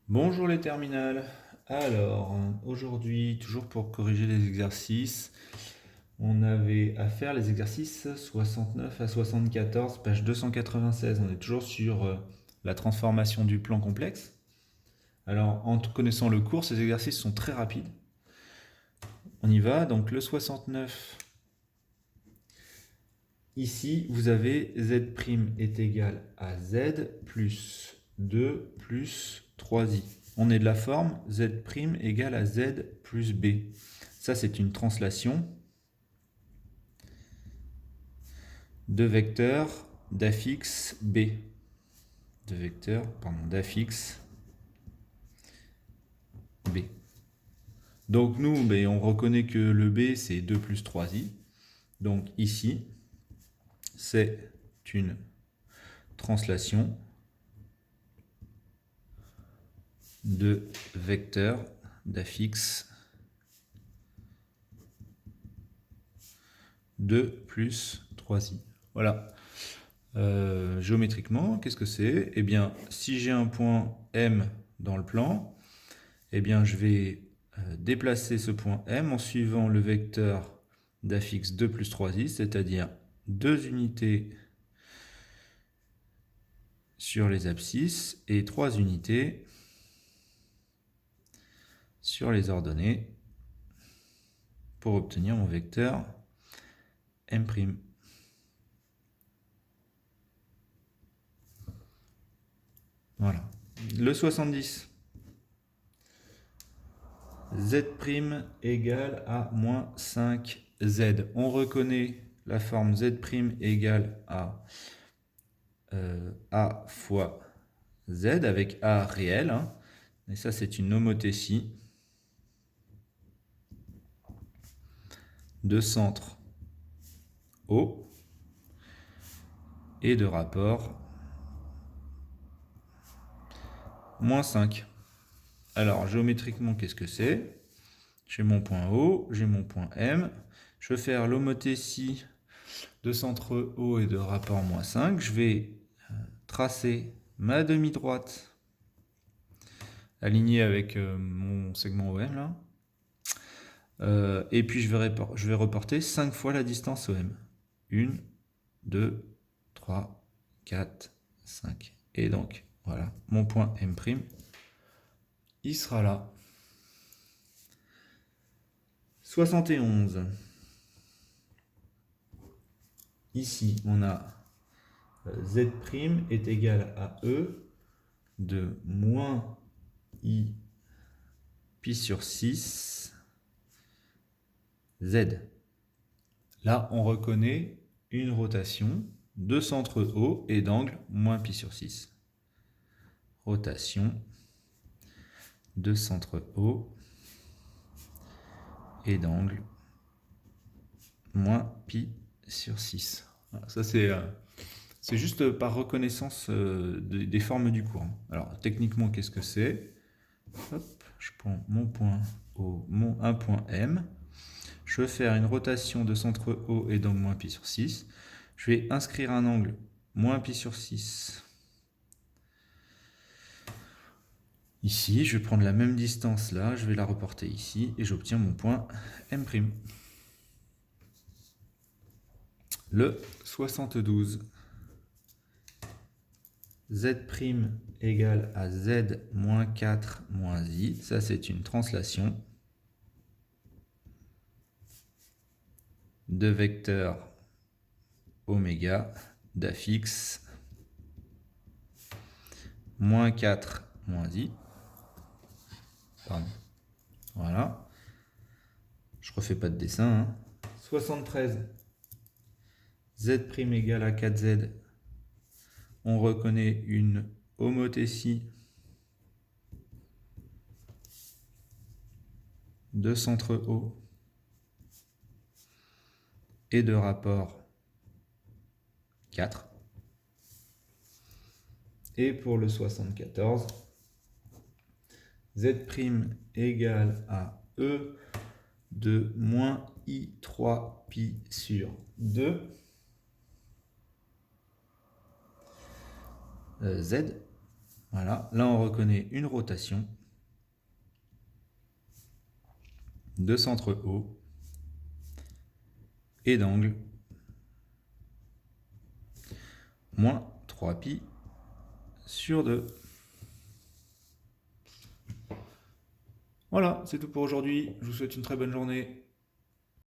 Bonjour les terminales. Alors, aujourd'hui, toujours pour corriger les exercices, on avait à faire les exercices 69 à 74, page 296. On est toujours sur la transformation du plan complexe. Alors, en connaissant le cours, ces exercices sont très rapides. On y va. Donc, le 69, ici, vous avez z' est égal à z plus 2 plus 3i. On est de la forme z' égale à z plus b. Ça, c'est une translation de vecteurs d'affixe b. De vecteurs, d'affixe b. Donc nous, on reconnaît que le b, c'est 2 plus 3i. Donc ici, c'est une translation de vecteurs d'affixe 2 plus 3i. Voilà. Géométriquement, qu'est-ce que c'est? Eh bien, si j'ai un point M dans le plan, eh bien, je vais déplacer ce point M en suivant le vecteur d'affixe 2 plus 3i, c'est-à-dire 2 unités sur les abscisses et 3 unités sur les ordonnées pour obtenir mon vecteur M'. Voilà. Le 70. Z' égale à moins 5z. On reconnaît la forme Z' égale à A fois Z avec A réel. Hein. Et ça, c'est une homothétie de centre O et de rapport moins 5. Alors, géométriquement, qu'est-ce que c'est? J'ai mon point O, j'ai mon point M. Je vais faire l'homothétie de centre O et de rapport moins 5. Je vais tracer ma demi-droite alignée avec mon segment OM là. Et puis je vais reporter 5 fois la distance OM. 1, 2, 3, 4, 5. Et donc, voilà, mon point M', il sera là. 71. Ici, on a Z' est égal à E de moins I pi sur 6 Z. Là, on reconnaît une rotation de centre O et d'angle moins pi sur 6. Rotation de centre O et d'angle moins pi sur 6. Voilà, ça, c'est juste par reconnaissance des formes du cours. Alors, techniquement, qu'est-ce que c'est? Hop, je prends mon point O, un point M. Je vais faire une rotation de centre O et d'angle moins pi sur 6. Je vais inscrire un angle moins pi sur 6. Ici, je vais prendre la même distance là, je vais la reporter ici et j'obtiens mon point M'. Le 72. Z' égale à Z moins 4 moins I. Ça, c'est une translation de vecteur oméga d'affixe moins 4 moins I. Pardon. Voilà. Je refais pas de dessin. Hein. 73. Z' égale à 4Z. On reconnaît une homothétie de centre O et de rapport 4. Et pour le 74, Z' égale à E de moins I3 pi sur 2 Z. Voilà, là on reconnaît une rotation de centre haut et d'angle moins 3π sur 2. Voilà, c'est tout pour aujourd'hui. Je vous souhaite une très bonne journée.